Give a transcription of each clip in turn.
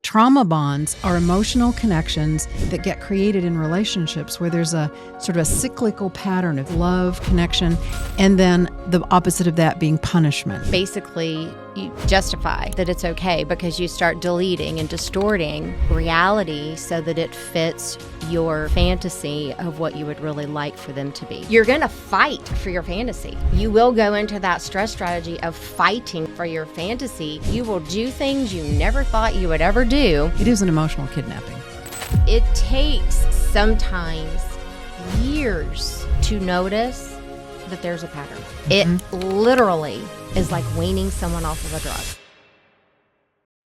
Trauma bonds are emotional connections that get created in relationships where there's a sort of a cyclical pattern of love, connection, and then the opposite of that being punishment. Basically, you justify that it's okay because you start deleting and distorting reality so that it fits your fantasy of what you would really like for them to be. You're going to fight for your fantasy. You will go into that stress strategy of fighting for your fantasy. You will do things you never thought you would ever do. It is an emotional kidnapping. It takes sometimes years to notice that there's a pattern. It literally is like weaning someone off of a drug.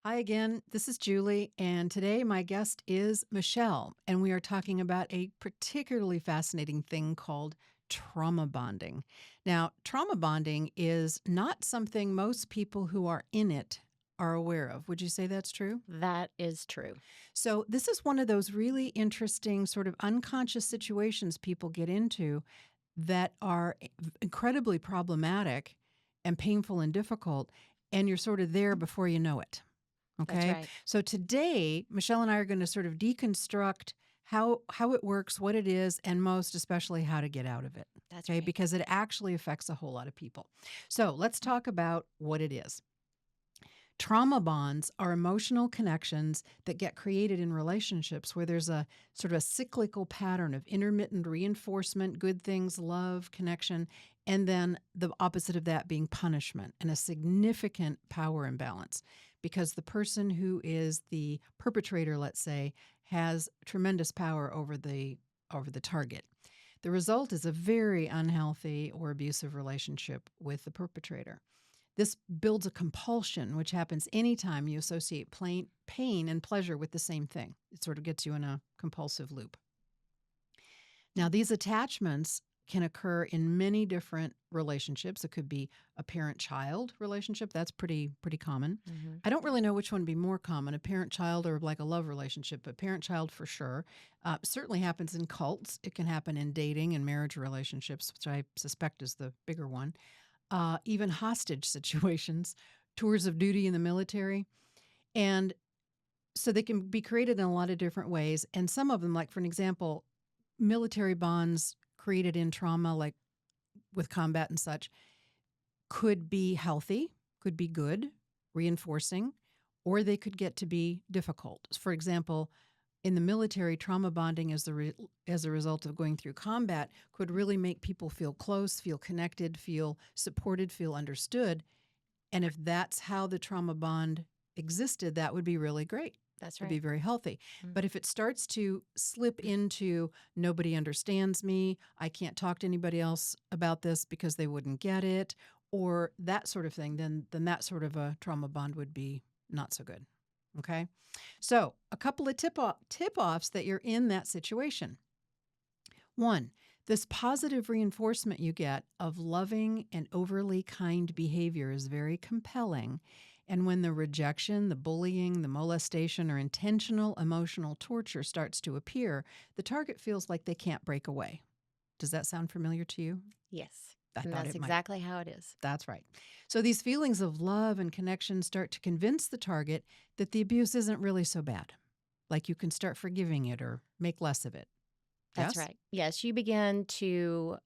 Hi again, this is Julie, and today my guest is Michelle, and we are talking about a particularly fascinating thing called trauma bonding. Now, trauma bonding is not something most people who are in it are aware of. Would you say that's true? That is true. So this is one of those really interesting sort of unconscious situations people get into that are incredibly problematic and painful and difficult, and you're sort of there before you know it. Okay. That's right. So today, Michelle and I are going to sort of deconstruct how it works, what it is, and most especially how to get out of it. That's okay, right. because it actually affects a whole lot of people. So let's talk about what it is. Trauma bonds are emotional connections that get created in relationships where there's a sort of a cyclical pattern of intermittent reinforcement, good things, love, connection, and then the opposite of that being punishment and a significant power imbalance because the person who is the perpetrator, let's say, has tremendous power over the target. The result is a very unhealthy or abusive relationship with the perpetrator. This builds a compulsion, which happens anytime you associate pain and pleasure with the same thing. It sort of gets you in a compulsive loop. Now, these attachments can occur in many different relationships. It could be a parent-child relationship. That's pretty common. Mm-hmm. I don't really know which one would be more common, a parent-child or like a love relationship, but parent-child for sure. Certainly happens in cults. It can happen in dating and marriage relationships, which I suspect is the bigger one. Even hostage situations, tours of duty in the military. And so they can be created in a lot of different ways. And some of them, like for an example, military bonds created in trauma, like with combat and such, could be healthy, could be good, reinforcing, or they could get to be difficult. For example, in the military, trauma bonding as a result of going through combat could really make people feel close, feel connected, feel supported, feel understood. And if that's how the trauma bond existed, that would be really great. That's It would right. be very healthy. Mhm. But if it starts to slip into nobody understands me, I can't talk to anybody else about this because they wouldn't get it, or that sort of thing, then that sort of a trauma bond would be not so good. Okay? So a couple of tip-offs that you're in that situation. One, this positive reinforcement you get of loving and overly kind behavior is very compelling. And when the rejection, the bullying, the molestation, or intentional emotional torture starts to appear, the target feels like they can't break away. Does that sound familiar to you? Yes. I And thought that's it might. exactly how it is. That's right. So these feelings of love and connection start to convince the target that the abuse isn't really so bad. Like you can start forgiving it or make less of it. That's Yes? right. Yes, you begin to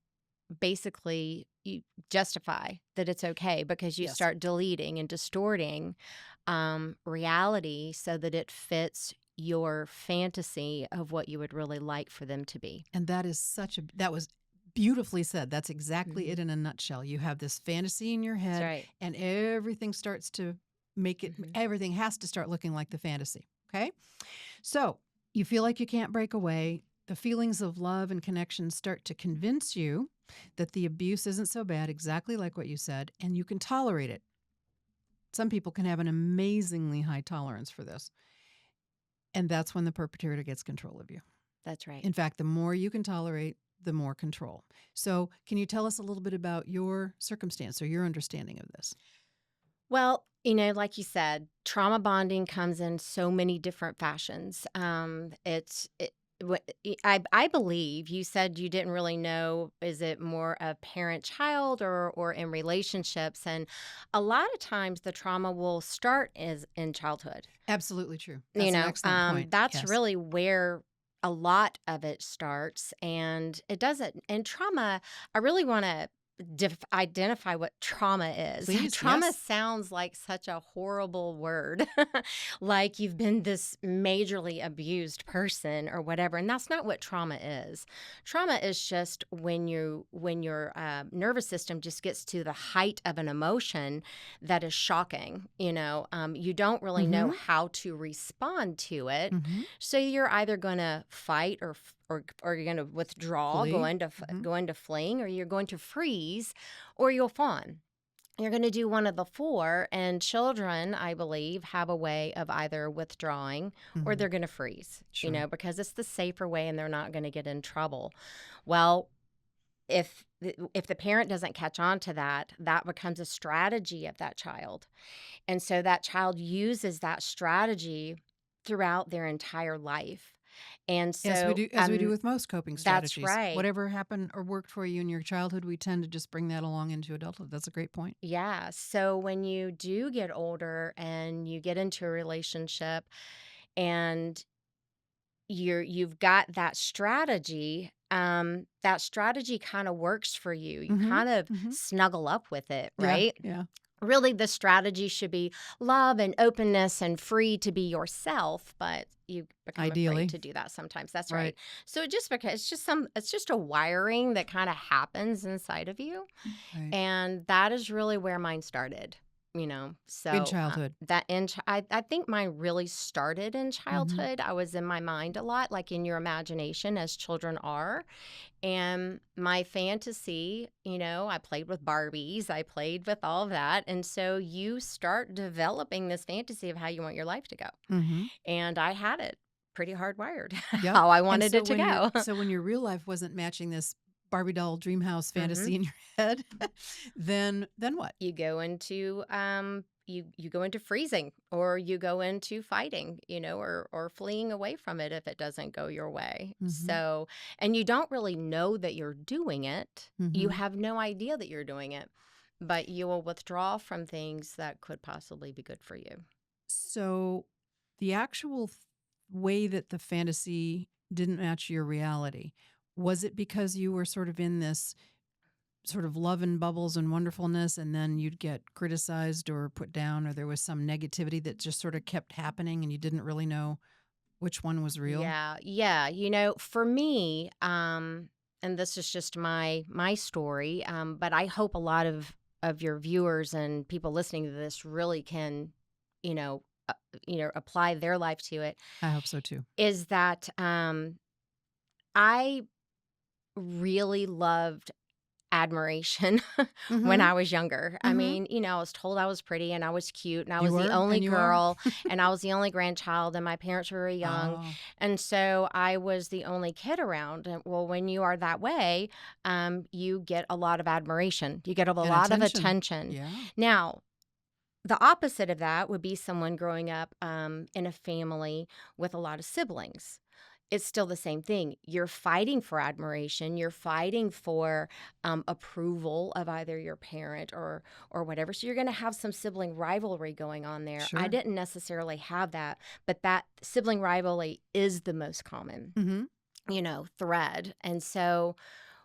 basically you justify that it's okay because you Yes. start deleting and distorting reality so that it fits your fantasy of what you would really like for them to be. And that was beautifully said. That's exactly Mhm. it in a nutshell. You have this fantasy in your That's head right. and everything starts to make it, everything has to start looking like the fantasy. Okay. So you feel like you can't break away. The feelings of love and connection start to convince you that the abuse isn't so bad, exactly like what you said, and you can tolerate it. Some people can have an amazingly high tolerance for this. And that's when the perpetrator gets control of you. That's right. In fact, the more you can tolerate, the more control. So can you tell us a little bit about your circumstance or your understanding of this? Well, like you said, trauma bonding comes in so many different fashions. I believe you said you didn't really know, is it more a parent-child or in relationships? And a lot of times the trauma will start as in childhood. Absolutely true. That's an excellent point. That's Yes. really where a lot of it starts, and it doesn't. And trauma, I really want to identify what trauma is. Please, Trauma yes. sounds like such a horrible word, like you've been this majorly abused person or whatever, and that's not what trauma is. Trauma is just when your nervous system just gets to the height of an emotion that is shocking. You don't really know Mm-hmm. how to respond to it, Mm-hmm. so you're either going to fight or you're going to withdraw, Flee. Mm-hmm. go into fleeing, or you're going to freeze, or you'll fawn. You're going to do one of the four, and children, I believe, have a way of either withdrawing or Mm-hmm. they're going to freeze, Sure. because it's the safer way and they're not going to get in trouble. Well, if the parent doesn't catch on to that, that becomes a strategy of that child. And so that child uses that strategy throughout their entire life. And As we so do, as we do with most coping that's strategies. right. Whatever happened or worked for you in your childhood, we tend to just bring that along into adulthood. That's a great point. Yeah. So when you do get older and you get into a relationship and you've got that strategy, that strategy kind of works for you. You Mm-hmm. kind of Mm-hmm. snuggle up with it, Yeah. right? Yeah. Really, the strategy should be love and openness and free to be yourself, but you become Ideally. afraid to do that sometimes. That's Right. right. So just because it's just a wiring that kind of happens inside of you. Right. And that is really where mine started, So In childhood. I think mine really started in Mm-hmm. childhood. I was in my mind a lot, like in your imagination, as children are. And my fantasy, I played with Barbies, I played with all of that. And so you start developing this fantasy of how you want your life to go. Mm-hmm. And I had it pretty hardwired, Yep. how I And wanted so it to when go. so when your real life wasn't matching this Barbie doll dream house Mhm. fantasy in your head, then what? You go into you go into freezing, or you go into fighting, or fleeing away from it if it doesn't go your way. Mhm. So, and you don't really know that you're doing it. You Mhm. have no idea that you're doing it, but you will withdraw from things that could possibly be good for you. So the actual way that the fantasy didn't match your reality, was it because you were sort of in this sort of love and bubbles and wonderfulness, and then you'd get criticized or put down, or there was some negativity that just sort of kept happening and you didn't really know which one was real? Yeah. For me, and this is just my story, but I hope a lot of your viewers and people listening to this really can, you know, uh, apply their life to it. I hope so too. Is that I really loved admiration when Mhm. I was younger. I Mhm. mean, I was told I was pretty and I was cute and I You was the were, only and you are. girl and I was the only grandchild and my parents were very young. Oh, And so I was the only kid around. And well, when you are that way, you get a lot of admiration. You get a and lot of attention. attention. Yeah. Now, the opposite of that would be someone growing up in a family with a lot of siblings. It's still the same thing. You're fighting for admiration. You're fighting for approval of either your parent or whatever. So you're going to have some sibling rivalry going on there. I Sure. didn't necessarily have that, but that sibling rivalry is the most common, Mhm. thread. And so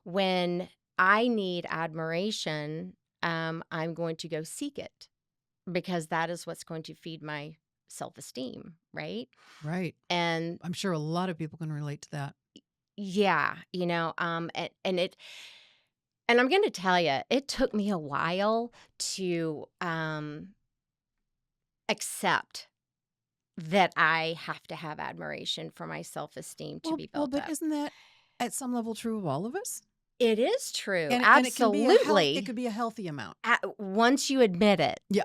when I need admiration, I'm going to go seek it because that is what's going to feed my self-esteem, right? Right. And I'm sure a lot of people can relate to that. yeah, and I'm going to tell you, it took me a while to accept that I have to have admiration for my self-esteem to be Well, built but up. isn't that at some level true of all of us? It is true. And it can be it Absolutely. could be a healthy amount. Once you admit it. Yeah.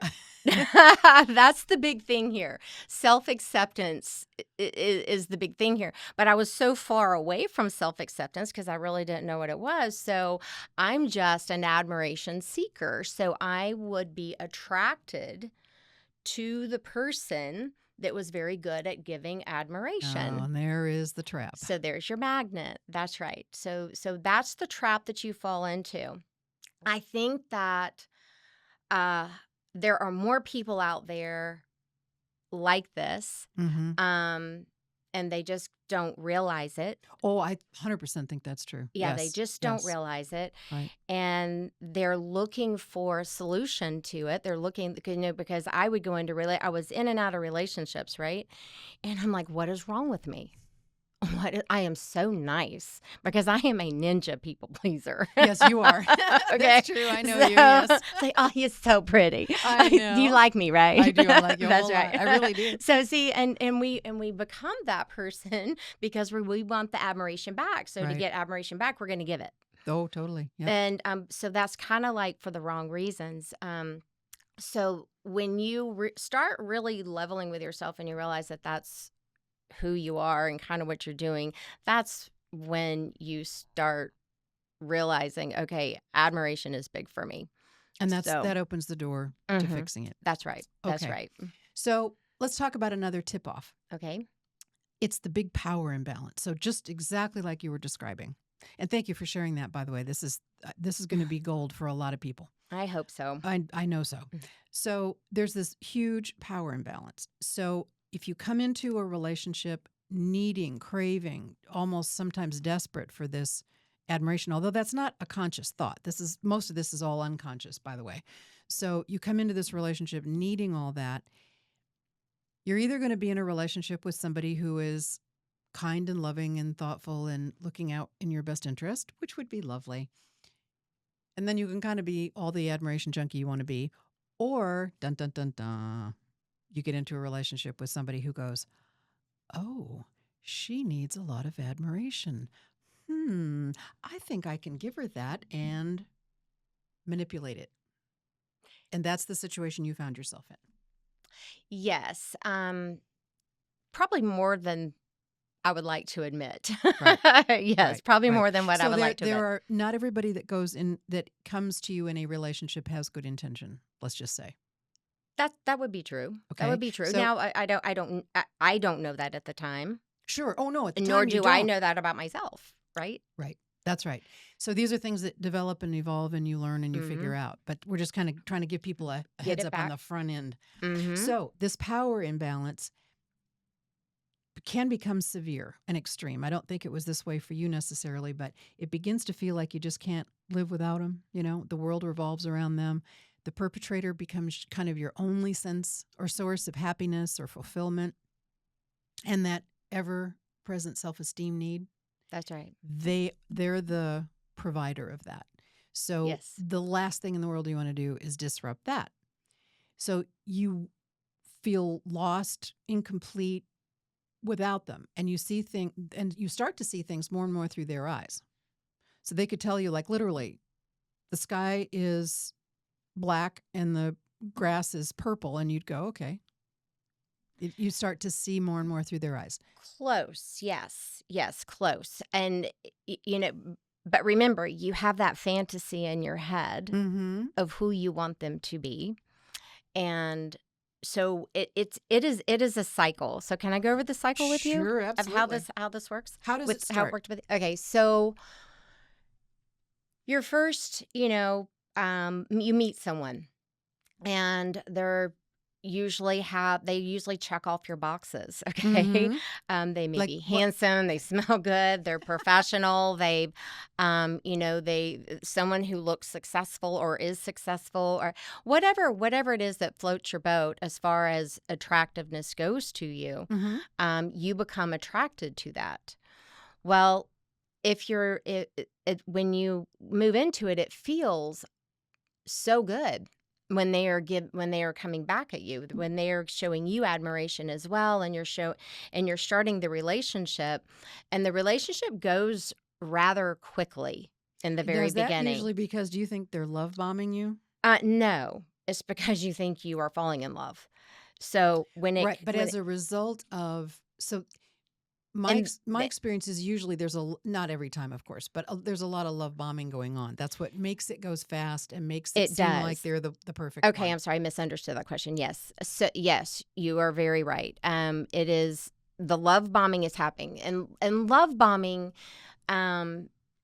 That's the big thing here. Self-acceptance is the big thing here. But I was so far away from self-acceptance because I really didn't know what it was. So I'm just an admiration seeker. So I would be attracted to the person that was very good at giving admiration. Oh, and there is the trap. So there's your magnet. That's right. So that's the trap that you fall into. I think that uh, there are more people out there like this, Mm-hmm. and they just don't realize it. Oh, I 100% think that's true. Yeah, they Yes. just don't Yes. realize it. Right. And they're looking for a solution to it. They're looking, because I would go into I was in and out of relationships, right? And I'm like, what is wrong with me? I am so nice because I am a ninja people pleaser. Yes, you are. Okay. That's true. I know So, you. Yes. It's like, oh, you're so pretty. I know. You like me, right? I do. I like you a That's whole right. lot. I really do. So see, and we become that person because we want the admiration back. So to Right. get admiration back, we're going to give it. Oh, totally. Yeah. And so that's kind of like for the wrong reasons. So when you start really leveling with yourself and you realize that that's who you are and kind of what you're doing, that's when you start realizing, okay, admiration is big for me. And So- that opens the door to Mhm. fixing it. That's right. That's Okay. right. So let's talk about another tip off. Okay. It's the big power imbalance. So just exactly like you were describing. And thank you for sharing that, by the way. This is going to be gold for a lot of people. I hope so. I know so. So there's this huge power imbalance. So if you come into a relationship needing, craving, almost sometimes desperate for this admiration, although that's not a conscious thought. Most of this is all unconscious, by the way. So you come into this relationship needing all that. You're either going to be in a relationship with somebody who is kind and loving and thoughtful and looking out in your best interest, which would be lovely. And then you can kind of be all the admiration junkie you want to be. Or, dun, dun, dun, dun, you get into a relationship with somebody who goes, oh, she needs a lot of admiration. I think I can give her that and manipulate it. And that's the situation you found yourself in. Yes. Probably more than I would like to admit. Right. Yes, Right. probably Right. more than what I would like to admit. There are not everybody that comes to you in a relationship has good intention. Let's just say. That would be true. Okay. That would be true. So- Now I don't know that at the time, Sure. Oh no, at the nor time you do I don't. know that about myself. Right. Right. That's right. So these are things that develop and evolve and you learn and you Mhm. figure out. But we're just kind of trying to give people a Get heads it up on back. the front end. Mm-hmm. So this power imbalance can become severe and extreme. I don't think it was this way for you necessarily, but it begins to feel like you just can't live without them. You know, the world revolves around them. The perpetrator becomes kind of your only sense or source of happiness or fulfillment. And that ever-present self-esteem need, That's right. they're the provider of that. So Yes. the last thing in the world you want to do is disrupt that. So you feel lost, incomplete without them, and you start to see things more and more through their eyes. So they could tell you, like, literally, the sky is black and the grass is purple, and you'd go, okay. You start to see more and more through their eyes. Close. Yes. Yes. Close. And but remember, you have that fantasy in your head Mm-hmm. of who you want them to be, and so it is a cycle. So can I go over the cycle with you Sure, of absolutely. how this works? How does it How start? it worked with? Okay, so your first, you meet someone, and they usually check off your boxes. Okay, Mhm. they may Like be what- handsome, they smell good, they're professional, they someone who looks successful or is successful, or whatever it is that floats your boat as far as attractiveness goes to you. Mhm. You become attracted to that. Well, if when you move into it, it feels so good when they are coming back at you, when they are showing you admiration as well, and you're starting the relationship, and the relationship goes rather quickly in the Now, very is that beginning. usually because do you think they're love bombing you? No, it's because you think you are falling in love. So when it Right, but as a result of My experience is usually not every time, of course, but there's a lot of love bombing going on. That's what makes it goes fast and makes it seem like does. they're the perfect Okay, one. I'm sorry, I misunderstood that question. Yes. So yes, you are very right. It is the love bombing is happening. And love bombing,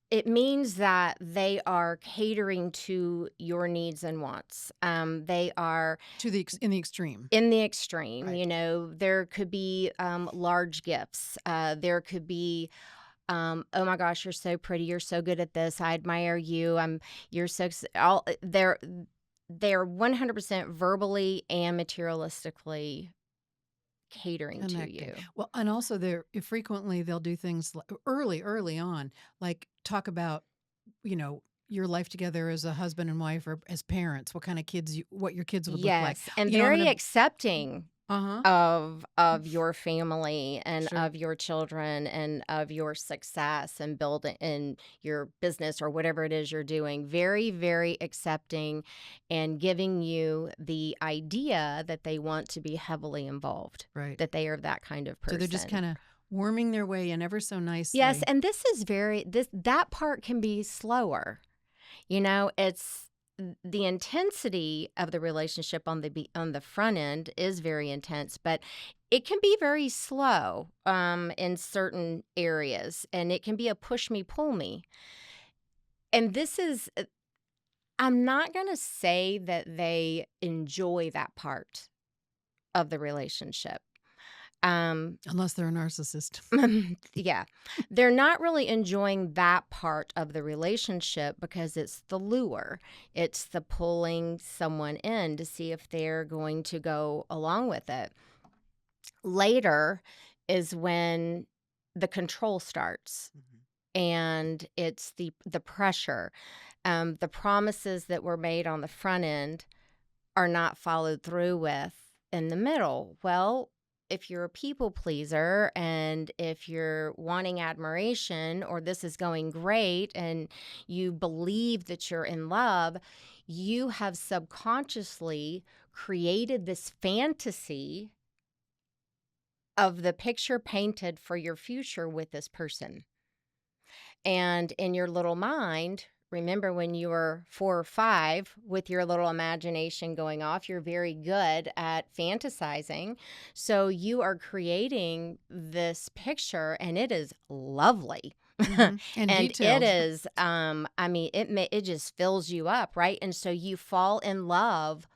it means that they are catering to your needs and wants. They are In the extreme. in the extreme. Right. There could be large gifts. There could be oh my gosh, you're so pretty, you're so good at this, I admire you, you're so all they're 100% verbally and materialistically catering to Connecting. you. Well, and also frequently they'll do things early on, like talk about, your life together as a husband and wife or as parents, what your kids would look like. Yes, and I'm very gonna. accepting Uh-huh. of your family and Sure. of your children and of your success and building in your business or whatever it is you're doing. Very, very accepting and giving you the idea that they want to be heavily involved, Right. that they are that kind of So person. they're just kind of worming their way in ever so nicely. Yes, and this is that part can be slower. It's the intensity of the relationship on the front end is very intense, but it can be very slow in certain areas, and it can be a push me, pull me. And this is, I'm not going to say that they enjoy that part of the relationship. Unless they're a narcissist. Yeah, they're not really enjoying that part of the relationship because it's the lure. It's the pulling someone in to see if they're going to go along with it. Later is when the control starts, and it's the pressure. The promises that were made on the front end are not followed through with in the middle. Well, if you're a people pleaser and if you're wanting admiration or this is going great and you believe that you're in love, you have subconsciously created this fantasy of the picture painted for your future with this person. And in your little mind, remember when you were 4 or 5 with your little imagination going off, you're very good at fantasizing. So you are creating this picture and it is lovely. And And detailed. it is, it just fills you up, right? And so you fall in love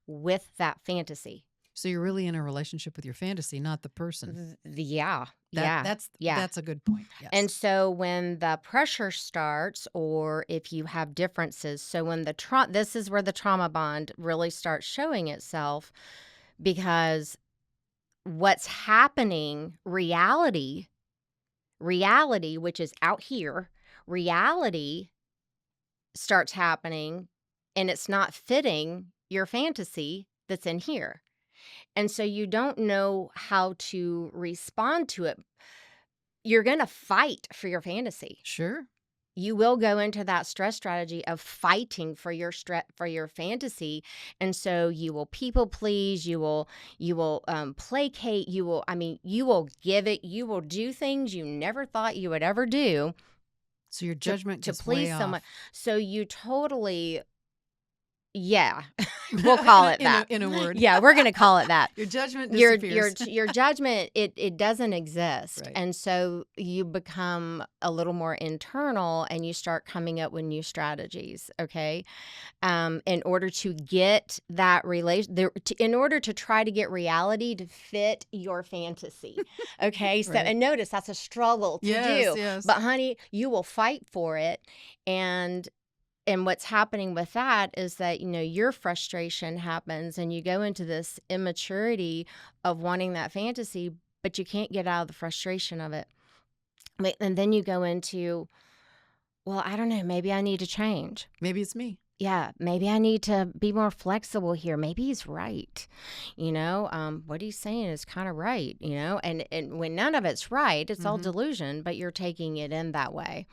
with that fantasy. So you're really in a relationship with your fantasy, not the person. Yeah. That's a good point. Yes. And so when the pressure starts, or if you have differences, so when this is where the trauma bond really starts showing itself, because what's happening, reality, which is out here, reality starts happening, and it's not fitting your fantasy that's in here. And so you don't know how to respond to it. You're going to fight for your fantasy. Sure. You will go into that stress strategy of fighting for your fantasy, and so you will people please. You will placate. You will give it. You will do things you never thought you would ever do. So your judgment to gets please way someone. off. So you totally. Yeah, we'll call it that. In a word. Yeah, we're going to call it that. Your judgment disappears. Your judgment, it doesn't exist. Right. And so you become a little more internal and you start coming up with new strategies, okay? In order to get that in order to try to get reality to fit your fantasy, okay? So, Right. and notice that's a struggle to do. Yes. But honey, you will fight for it. And what's happening with that is that, your frustration happens and you go into this immaturity of wanting that fantasy, but you can't get out of the frustration of it. And then you go into, well, I don't know, maybe I need to change. Maybe it's me. Yeah, maybe I need to be more flexible here. Maybe he's right. What he's saying is kind of right, and when none of it's right, it's all delusion, but you're taking it in that way.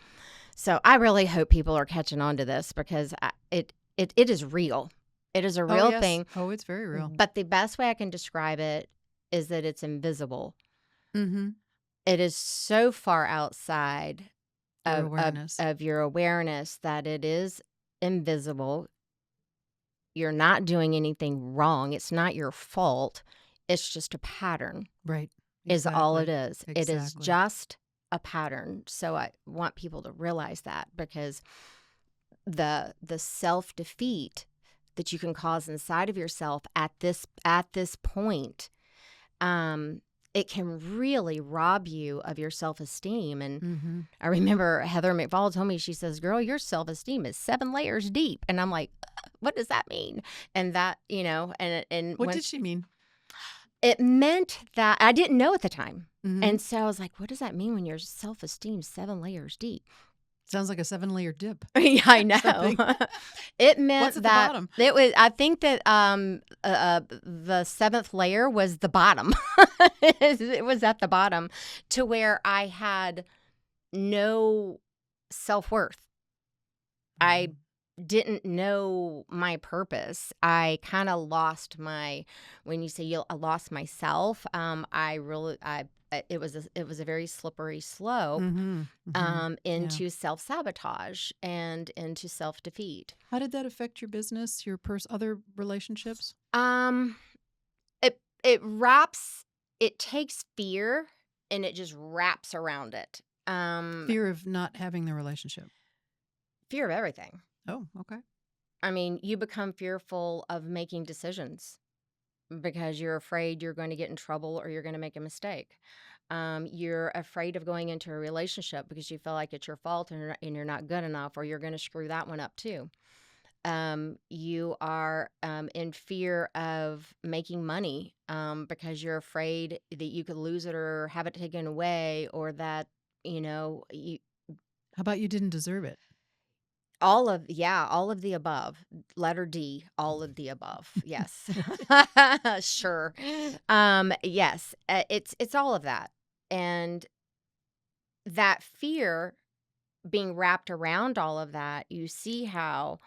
So I really hope people are catching on to this because it is real. It is a real thing. Oh, it's very real. But the best way I can describe it is that it's invisible. Mm-hmm. It is so far outside Your awareness. of your awareness that it is invisible. You're not doing anything wrong. It's not your fault. It's just a pattern, Right. is all it Exactly. is. It is Exactly. just a pattern. So I want people to realize that, because the self-defeat that you can cause inside of yourself at this point, it can really rob you of your self-esteem. And Mm-hmm. I remember Heather McFall told me, she says, "Girl, your self-esteem is 7 layers deep." And I'm like, what does that mean? And that, and What when did she mean? it meant that I didn't know at the time. Mm-hmm. And so I was like, what does that mean when your self-esteem is 7 layers deep? Sounds like a 7-layer dip. Yeah, I Something. know. It meant What's at the that bottom? it was. I think that the 7th layer was the bottom. It was at the bottom, to where I had no self-worth. I didn't know my purpose. I kind of lost my. When you say I lost myself, it was a very slippery slope. Mm-hmm. Mm-hmm. Yeah. Into self-sabotage and into self-defeat. How did that affect your business, your other relationships? It takes fear and it just wraps around it. Fear of not having the relationship. Fear of everything. Oh, okay. I mean, you become fearful of making decisions because you're afraid you're going to get in trouble or you're going to make a mistake. You're afraid of going into a relationship because you feel like it's your fault and you're not good enough, or you're going to screw that one up too. You are in fear of making money because you're afraid that you could lose it or have it taken away, or that, you. How about you didn't deserve it? All of the above. Letter D, all of the above. Yes. Sure. Yes. It's all of that. And that fear being wrapped around all of that, you see how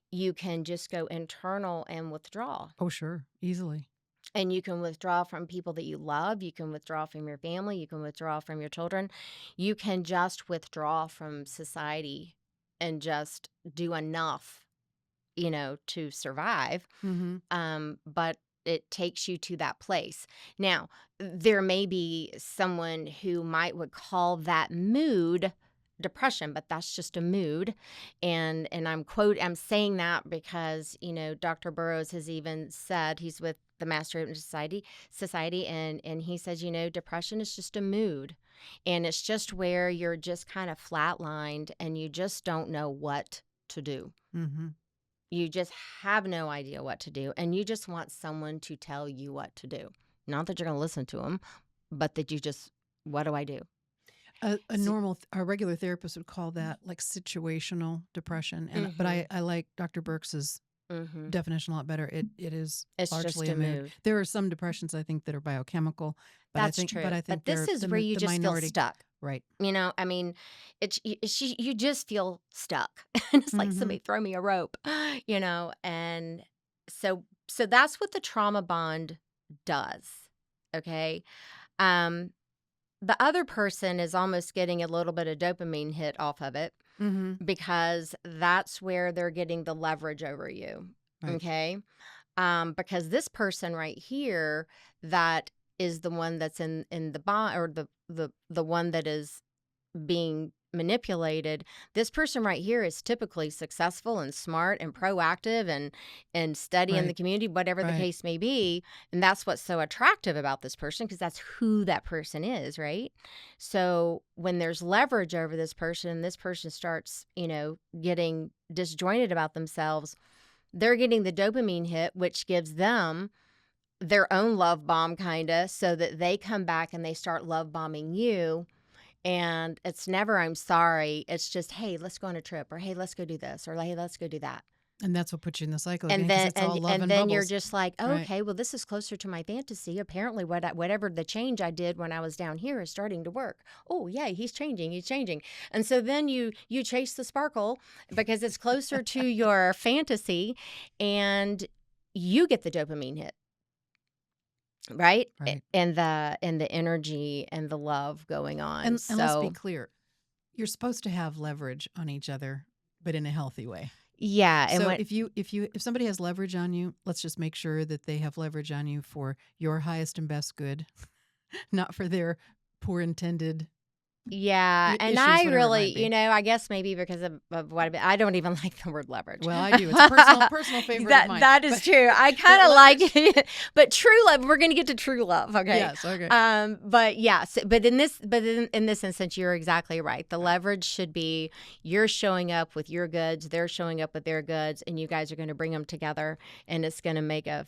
you can just go internal and withdraw. Oh, sure. Easily. And you can withdraw from people that you love. You can withdraw from your family. You can withdraw from your children. You can just withdraw from society and just do enough, to survive. Mm-hmm. But it takes you to that place. Now, there may be someone who would call that mood depression, but that's just a mood. And I'm saying that because, Dr. Burroughs has even said, he's with the Master Hypnotist Society, and he says, depression is just a mood. And it's just where you're just kind of flatlined and you just don't know what to do. Mm-hmm. You just have no idea what to do, and you just want someone to tell you what to do. Not that you're going to listen to them, but that you just, what do I do? A regular therapist would call that like situational depression, and but I like Dr. Burks's definition a lot better. It is It's largely just a mood. There are some depressions I think that are biochemical, but That's I think, true. But I think this is where you the just minority. feel stuck. Right. I mean, you just feel stuck. And it's like, somebody throw me a rope, and so that's what the trauma bond does. Okay. The other person is almost getting a little bit of dopamine hit off of it because that's where they're getting the leverage over you. Right. Okay. Because this person right here, that is the one that's in the bond, or the one that is being manipulated. This person right here is typically successful and smart and proactive and steady in the community, whatever the case may be. And that's what's so attractive about this person, because that's who that person is, right? So when there's leverage over this person starts, getting disjointed about themselves, they're getting the dopamine hit, which gives them their own love bomb, kind of, so that they come back and they start love bombing you. And it's never, I'm sorry. It's just, hey, let's go on a trip, or hey, let's go do this, or hey, let's go do that. And that's what puts you in the cycle And again, 'cause then it's all love and then bubbles. you're just like, oh, okay, well, this is closer to my fantasy. Apparently, whatever the change I did when I was down here is starting to work. Oh, yeah, he's changing. And so then you chase the sparkle because it's closer to your fantasy, and you get the dopamine hit. right? Right. And the energy and the love going on. And let's be So, clear, you're supposed to have leverage on each other, but in a healthy way. yeah, and So when if somebody has leverage on you, let's just make sure that they have leverage on you for your highest and best good, not for their poor intended yeah, and issues, I whatever it might really, be. I guess maybe because of what I don't even like the word leverage. Well, I do. It's a personal favorite of mine. That is But true. I but kind of leverage, like it, but true love. We're gonna get to true love, okay? yes, okay. But yeah, in this instance, you're exactly right. The leverage should be you're showing up with your goods, they're showing up with their goods, and you guys are going to bring them together, and it's going to make a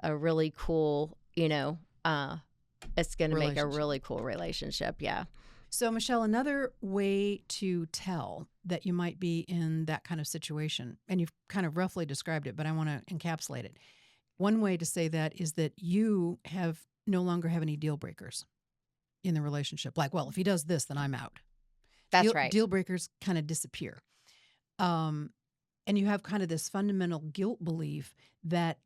really cool, it's going to make a Relationship. really cool relationship. Yeah. So, Michelle, another way to tell that you might be in that kind of situation, and you've kind of roughly described it, but I want to encapsulate it. One way to say that is that you have no longer have any deal breakers in the relationship. Like, well, if he does this, then I'm out. That's right. Deal breakers kind of disappear. And you have kind of this fundamental guilt belief that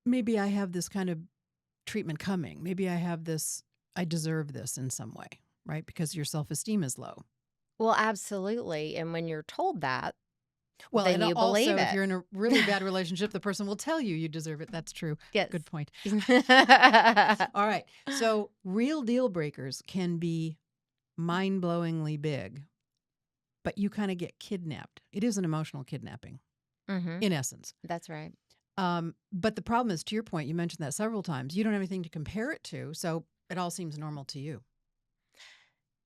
maybe I have this kind of treatment coming. Maybe I deserve this in some way, right? Because your self-esteem is low. Well, absolutely. And when you're told that, Well, then and you also believe if it. you're in a really bad relationship, the person will tell you deserve it. That's true. Yes. Good point. All right. So real deal breakers can be mind-blowingly big, but you kind of get kidnapped. It is an emotional kidnapping Mm-hmm. in essence. That's right. But the problem is, to your point, you mentioned that several times, you don't have anything to compare it to. So it all seems normal to you.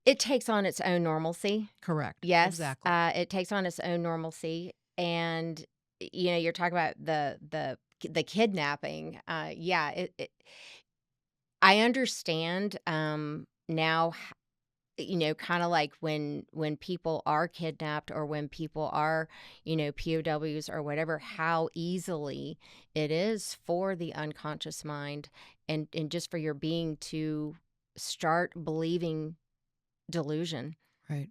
It takes on its own normalcy. Correct. Yes. Exactly. It takes on its own normalcy. And, you're talking about the kidnapping. Yeah, I understand now, kind of like when people are kidnapped or when people are, POWs or whatever, how easily it is for the unconscious mind and just for your being to start believing delusion. Right.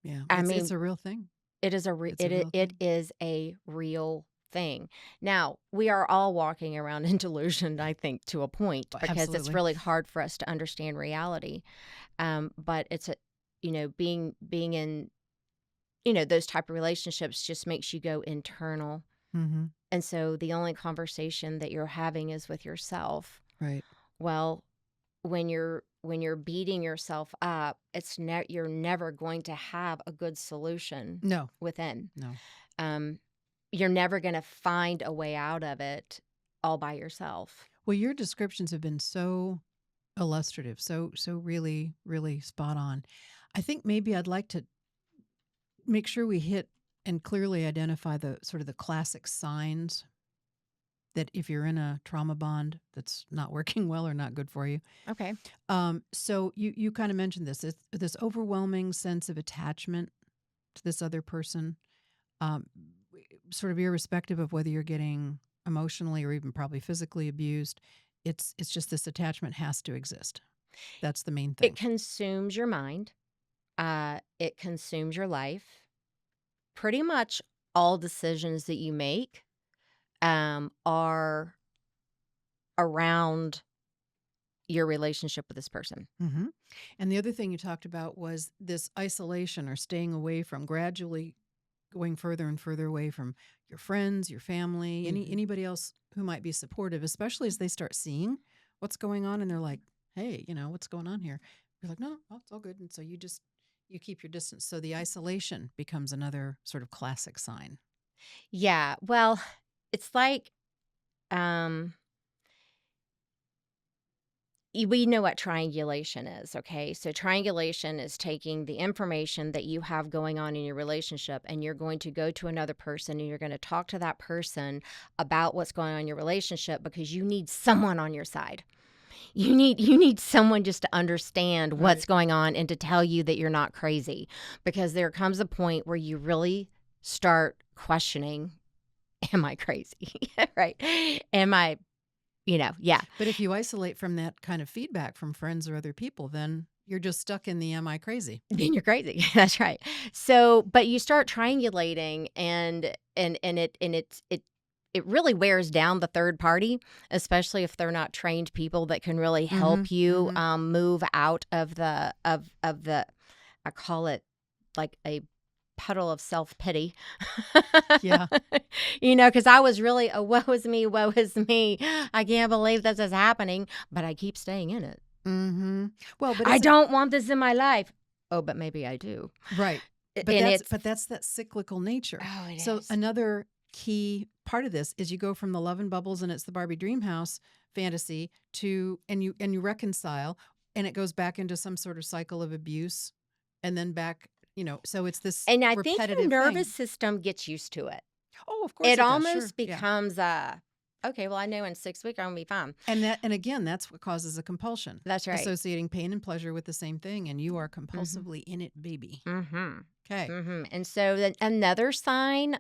Yeah. I It's mean, a real thing. it is It's a real it thing. is a real thing. Now, we are all walking around in delusion, I think, to a point because it's Absolutely. really hard for us to understand reality. But it's being in, those type of relationships just makes you go internal. Mm-hmm. And so the only conversation that you're having is with yourself. Right. Well, when you're beating yourself up, you're never going to have a good solution No. within. No. Um, you're never going to find a way out of it all by yourself. Well, your descriptions have been so illustrative, so really, really spot on. I think maybe I'd like to make sure we hit and clearly identify the sort of the classic signs that if you're in a trauma bond that's not working well or not good for you. Okay. So you kind of mentioned this overwhelming sense of attachment to this other person, um, sort of irrespective of whether you're getting emotionally or even probably physically abused. It's just this attachment has to exist. That's the main It thing. consumes your mind. It consumes your life. Pretty much all decisions that you make are around your relationship with this person. Mm-hmm. And the other thing you talked about was this isolation or staying away from, gradually going further and further away from your friends, your family, Mhm. anybody else who might be supportive, especially as they start seeing what's going on and they're like, hey, what's going on here? You're like, no, it's all good. And so you keep your distance. So the isolation becomes another sort of classic sign. Yeah. Well, it's like we know what triangulation is, okay? So triangulation is taking the information that you have going on in your relationship and you're going to go to another person and you're going to talk to that person about what's going on in your relationship because you need someone on your side. You need someone just to understand what's Right. going on and to tell you that you're not crazy, because there comes a point where you really start questioning, am I crazy? Right? Am I, yeah. But if you isolate from that kind of feedback from friends or other people, then you're just stuck in the am I crazy? Then you're crazy. That's right. So, but you start triangulating and it it really wears down the third party, especially if they're not trained people that can really help you move out of the I call it like a puddle of self-pity. Yeah. Because I was really, oh, woe is me, woe is me. I can't believe this is happening, but I keep staying in it. Well, but I don't want this in my life. Oh, but maybe I do. right. But that's that cyclical nature. Oh, it so is. another key part of this is you go from the love and bubbles and it's the Barbie dream house fantasy to and you reconcile, and it goes back into some sort of cycle of abuse, and then back. So it's this And I think repetitive your nervous thing. system gets used to it. Oh, of course It it does. almost Sure. Yeah. becomes okay, well, I know in 6 weeks I'm going to be fine. And again, that's what causes a compulsion. That's right. Associating pain and pleasure with the same thing, and you are compulsively in it, baby. Okay. And so then another sign,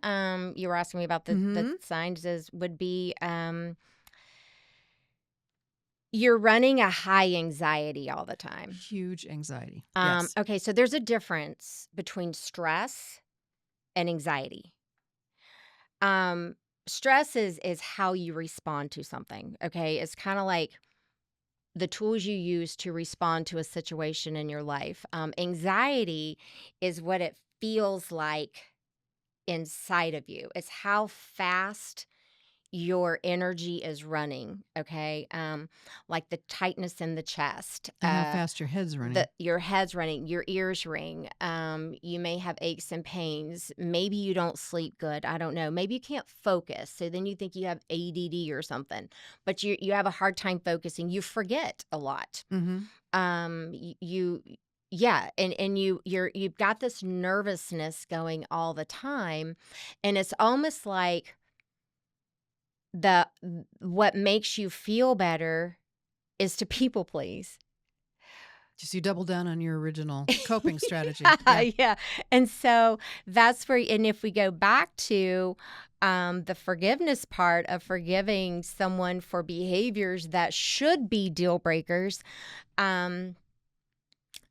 you were asking me about the signs would be you're running a high anxiety all the time. Huge anxiety. Yes. Okay, so there's a difference between stress and anxiety. Stress is how you respond to something, okay? It's kind of like the tools you use to respond to a situation in your life. Anxiety is what it feels like inside of you. It's how fast your energy is running, okay? Like the tightness in the chest. And how fast your head's running. Your head's running, your ears ring. You may have aches and pains. Maybe you don't sleep good. I don't know. Maybe you can't focus. So then you think you have ADD or something. But you have a hard time focusing. You forget a lot. Yeah, and you've got this nervousness going all the time, and it's almost like what makes you feel better is to people please. Just you double down on your original coping strategy. Yeah. And so that's where, and if we go back to the forgiveness part of forgiving someone for behaviors that should be deal breakers,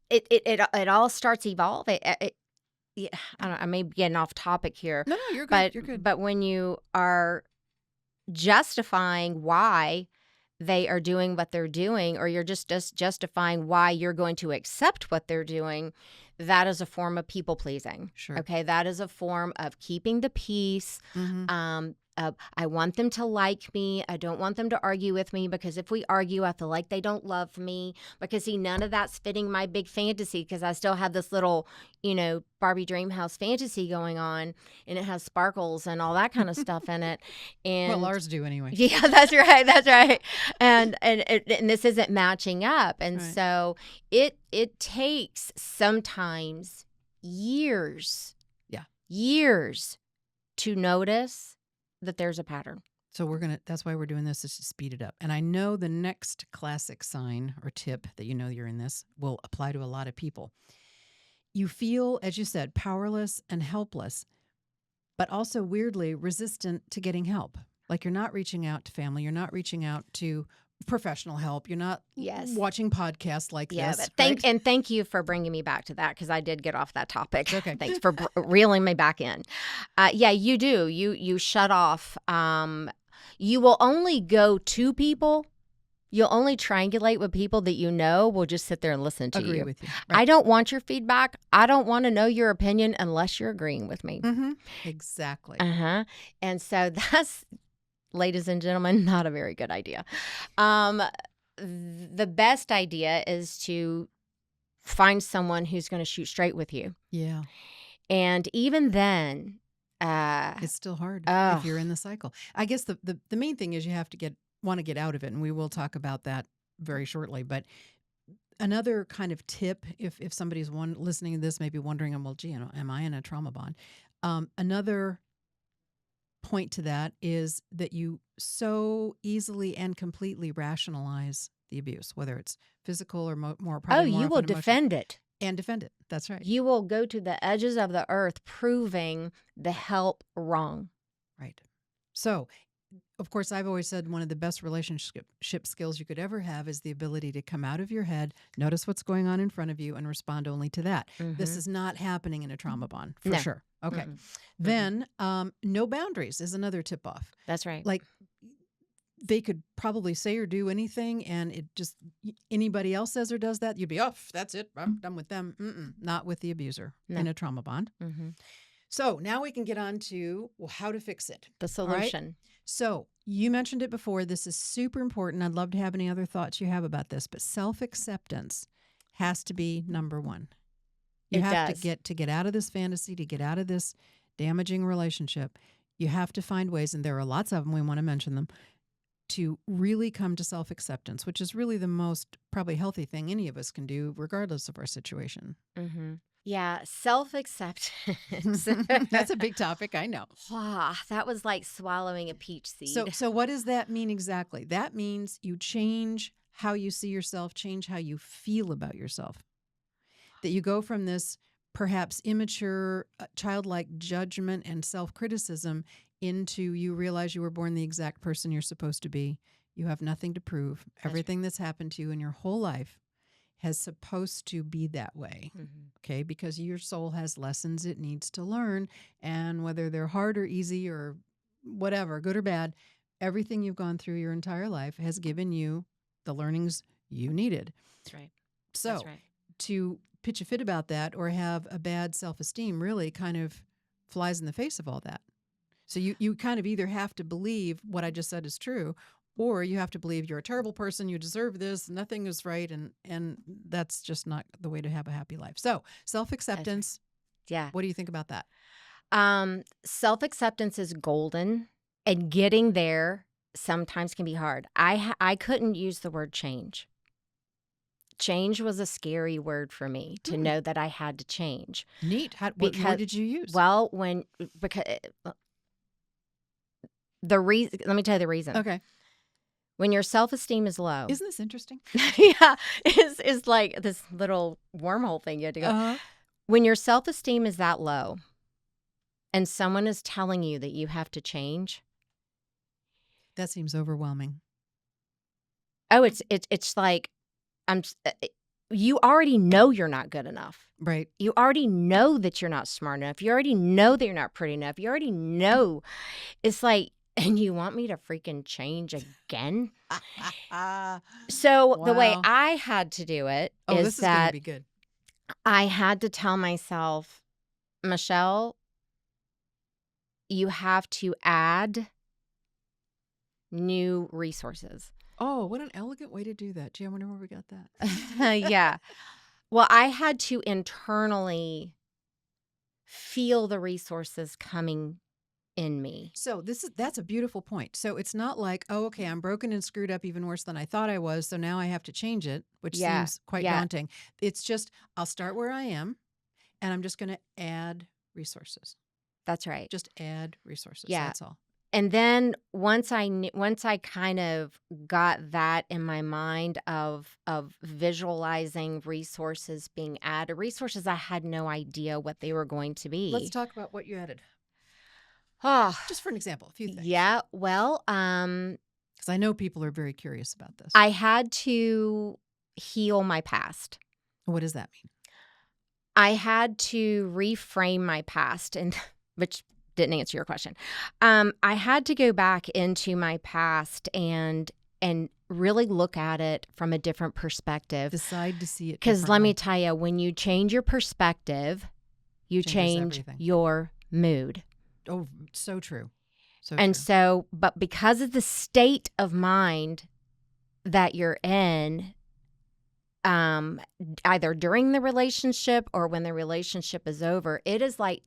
it all starts evolving. Yeah, I may be getting off topic here. No, you're good. You're good. But when you are justifying why they are doing what they're doing, or you're just justifying why you're going to accept what they're doing, that is a form of people pleasing. Sure. Okay, that is a form of keeping the peace. I want them to like me. I don't want them to argue with me, because if we argue, I feel like they don't love me, because see, none of that's fitting my big fantasy, because I still have this little, Barbie dream house fantasy going on, and it has sparkles and all that kind of stuff in it. And well, ours do anyway. Yeah, that's right. That's right. And this isn't matching up. And Right. So it takes sometimes years. Yeah. Years to notice that there's a pattern. So that's why we're doing this, is to speed it up. And I know the next classic sign or tip that you're in this will apply to a lot of people. You feel, as you said, powerless and helpless, but also weirdly resistant to getting help. Like you're not reaching out to family. You're not reaching out to professional help. You're not watching podcasts like this. But thank you for bringing me back to that, because I did get off that topic. Okay. Thanks for reeling me back in. Yeah, you do. You shut off. You will only go to people. You'll only triangulate with people that will just sit there and listen to you. Agree with you. Right. I don't want your feedback. I don't want to know your opinion unless you're agreeing with me. Exactly. And so that's, ladies and gentlemen, not a very good idea. The best idea is to find someone who's going to shoot straight with you. Yeah. And even then, it's still hard if you're in the cycle. I guess the main thing is you have to want to get out of it, and we will talk about that very shortly. But another kind of tip, if somebody's listening to this, maybe wondering, well, gee, am I in a trauma bond? Another point to that is that you so easily and completely rationalize the abuse, whether it's physical or more. You will defend it. And defend it. That's right. You will go to the edges of the earth proving the help wrong. Right. So of course, I've always said one of the best relationship skills you could ever have is the ability to come out of your head, notice what's going on in front of you, and respond only to that. This is not happening in a trauma bond, for No. sure. Okay. Mm-mm. Then no boundaries is another tip off. That's right. Like, they could probably say or do anything, and it just, anybody else says or does that, you'd be, oh, that's it, I'm done with them. Not with the abuser in a trauma bond. So now we can get on to, well, how to fix it. The solution. Right? So you mentioned it before. This is super important. I'd love to have any other thoughts you have about this, but self-acceptance has to be number one. You have to get out of this fantasy, to get out of this damaging relationship. You have to find ways, and there are lots of them, we want to mention them, to really come to self-acceptance, which is really the most probably healthy thing any of us can do, regardless of our situation. Yeah, self-acceptance. That's a big topic, I know. Wow, that was like swallowing a peach seed. So what does that mean exactly? That means you change how you see yourself, change how you feel about yourself. That you go from this perhaps immature, childlike judgment and self-criticism into you realize you were born the exact person you're supposed to be. You have nothing to prove. Everything that's happened to you in your whole life has supposed to be that way, okay? Because your soul has lessons it needs to learn, and whether they're hard or easy or whatever, good or bad, everything you've gone through your entire life has given you the learnings you needed. That's right. So That's right. To pitch a fit about that or have a bad self-esteem really kind of flies in the face of all that. So you kind of either have to believe what I just said is true, or you have to believe you're a terrible person, you deserve this, nothing is right, and that's just not the way to have a happy life. So self-acceptance, Yeah. what do you think about that? Self-acceptance is golden, and getting there sometimes can be hard. I couldn't use the word change. Change was a scary word for me to know that I had to change. Neat. What word did you use? Well, because let me tell you the reason. Okay. When your self-esteem is low. Isn't this interesting? Yeah. It's like this little wormhole thing you had to go. When your self-esteem is that low and someone is telling you that you have to change. That seems overwhelming. Oh, it's like, you already know you're not good enough. Right. You already know that you're not smart enough. You already know that you're not pretty enough. You already know. It's like, and you want me to freaking change again? So the way I had to do it is this is going to be good. I had to tell myself, Michelle, you have to add new resources. Oh, what an elegant way to do that. Gee, I wonder where we got that. Yeah. Well, I had to internally feel the resources coming in me. So that's a beautiful point. So it's not like, oh, okay, I'm broken and screwed up even worse than I thought I was, so now I have to change it, which seems quite daunting. It's just, I'll start where I am, and I'm just going to add resources. That's right. Just add resources. Yeah. That's all. And then once I kind of got that in my mind of visualizing resources being added, resources I had no idea what they were going to be. Let's talk about what you added. Oh, just for an example, a few things. Yeah, well, because I know people are very curious about this. I had to heal my past. What does that mean? I had to reframe my past, and which didn't answer your question. I had to go back into my past and really look at it from a different perspective. Decide to see it. Because let me tell you, when you change your perspective, you change your mood. Oh, so true. But because of the state of mind that you're in, either during the relationship or when the relationship is over, it is like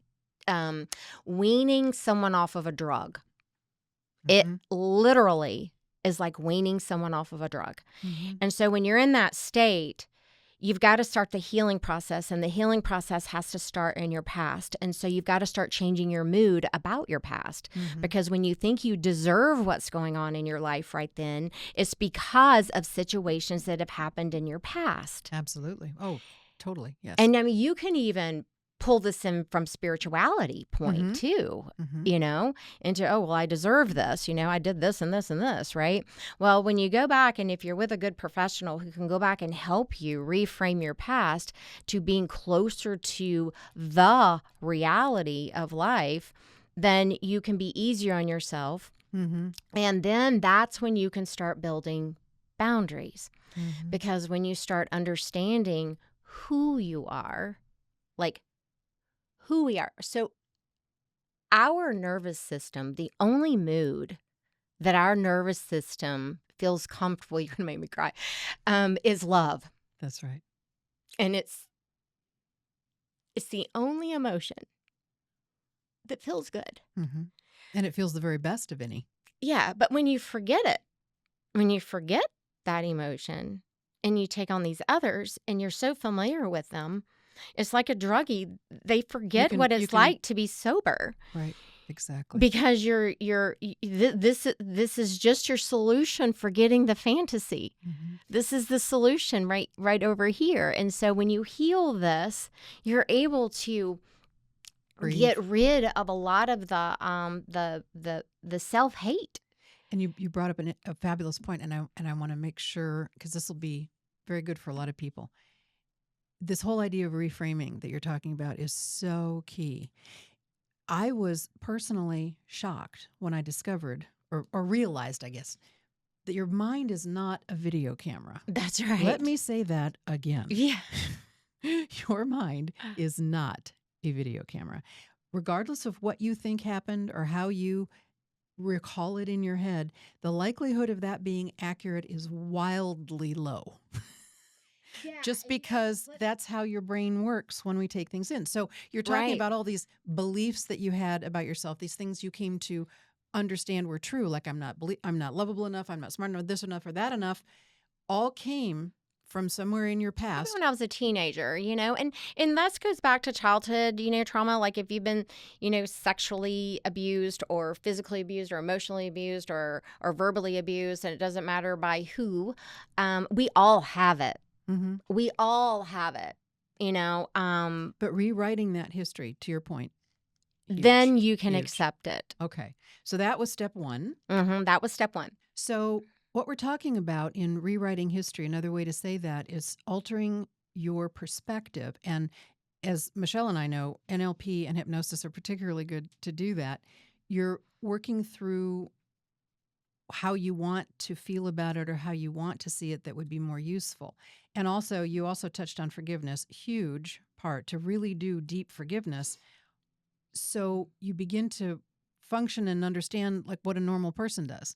weaning someone off of a drug. It literally is like weaning someone off of a drug. And so when you're in that state, you've got to start the healing process, and the healing process has to start in your past. And so you've got to start changing your mood about your past, because when you think you deserve what's going on in your life right then, it's because of situations that have happened in your past. Absolutely. Oh, totally. Yes. And I mean, you can even pull this in from spirituality point too, into, oh, well, I deserve this, I did this and this and this, right? Well, when you go back, and if you're with a good professional who can go back and help you reframe your past to being closer to the reality of life, then you can be easier on yourself. And then that's when you can start building boundaries. Because when you start understanding who you are, like who we are. So our nervous system, the only mood that our nervous system feels comfortable, you're going to make me cry, is love. That's right. And it's the only emotion that feels good. And it feels the very best of any. Yeah, but when you forget it, when you forget that emotion and you take on these others and you're so familiar with them, it's like a druggie. They forget what it's like to be sober. Right, exactly. Because this is just your solution for getting the fantasy. This is the solution right over here. And so when you heal this, you're able to get rid of a lot of the self-hate. And you brought up a fabulous point, and I want to make sure, because this will be very good for a lot of people. This whole idea of reframing that you're talking about is so key. I was personally shocked when I discovered or realized, I guess, that your mind is not a video camera. That's right. Let me say that again. Yeah. Your mind is not a video camera. Regardless of what you think happened or how you recall it in your head, the likelihood of that being accurate is wildly low. Just because that's how your brain works when we take things in. So you're talking about all these beliefs that you had about yourself, these things you came to understand were true, like I'm not lovable enough, I'm not smart enough, this enough or that enough, all came from somewhere in your past. When I was a teenager, and that goes back to childhood, trauma. Like if you've been, sexually abused or physically abused or emotionally abused or verbally abused, and it doesn't matter by who, we all have it. We all have it, But rewriting that history, to your point, then you can accept it. Okay. So that was step one. That was step one. So what we're talking about in rewriting history, another way to say that is altering your perspective. And as Michelle and I know, NLP and hypnosis are particularly good to do that. You're working through how you want to feel about it or how you want to see it that would be more useful. And also, you also touched on forgiveness, huge part to really do deep forgiveness. So you begin to function and understand like what a normal person does.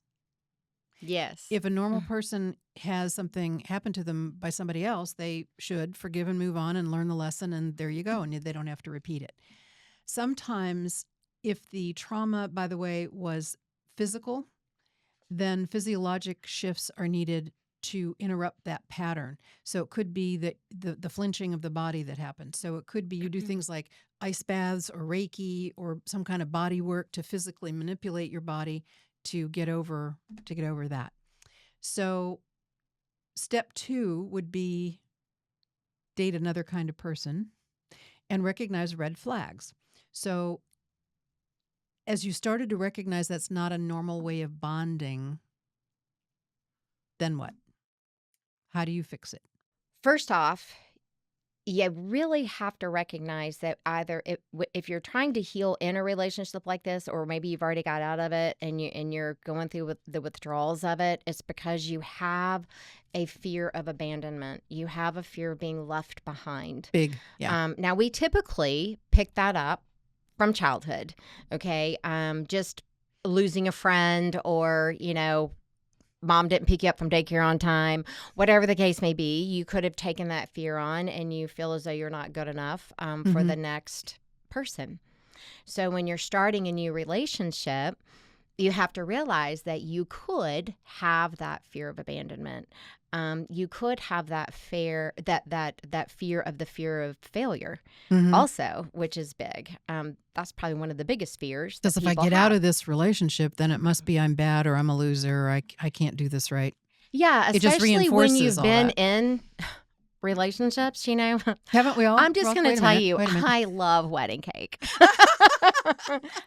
Yes. If a normal person has something happen to them by somebody else, they should forgive and move on and learn the lesson, and there you go, and they don't have to repeat it. Sometimes if the trauma, by the way, was physical, then physiologic shifts are needed to interrupt that pattern. So it could be that the flinching of the body that happens. So it could be you do things like ice baths or Reiki or some kind of body work to physically manipulate your body to get over that. So step 2 would be date another kind of person and recognize red flags. So as you started to recognize that's not a normal way of bonding, then what? How do you fix it? First off, you really have to recognize that either if you're trying to heal in a relationship like this, or maybe you've already got out of it and you're going through with the withdrawals of it, it's because you have a fear of abandonment. You have a fear of being left behind. Big, yeah. Now we typically pick that up from childhood. Okay, just losing a friend, or mom didn't pick you up from daycare on time, whatever the case may be, you could have taken that fear on and you feel as though you're not good enough for the next person. So when you're starting a new relationship, you have to realize that you could have that fear of abandonment. You could have that fear, that fear of failure also, which is big. That's probably one of the biggest fears. Because if I get out of this relationship, then it must be I'm bad or I'm a loser or I can't do this right. Yeah, it just especially when reinforces you've all been that. in relationships, you know, Haven't we all? I'm just Well, going to wait a tell minute, you, wait a minute. I love wedding cake.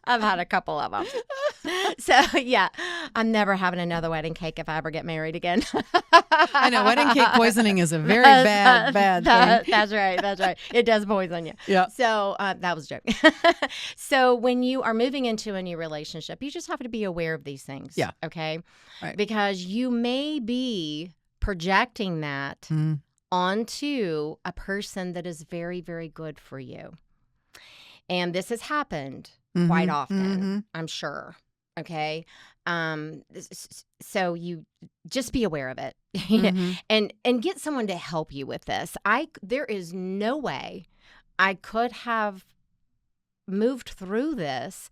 I've had a couple of them. So, yeah, I'm never having another wedding cake if I ever get married again. I know wedding cake poisoning is a very bad thing. That's right. That's right. It does poison you. Yeah. So that was a joke. So when you are moving into a new relationship, you just have to be aware of these things. Yeah. Okay. Right. Because you may be projecting that onto a person that is very, very good for you. And this has happened quite often, I'm sure. Okay. So you just be aware of it and get someone to help you with this. There is no way I could have moved through this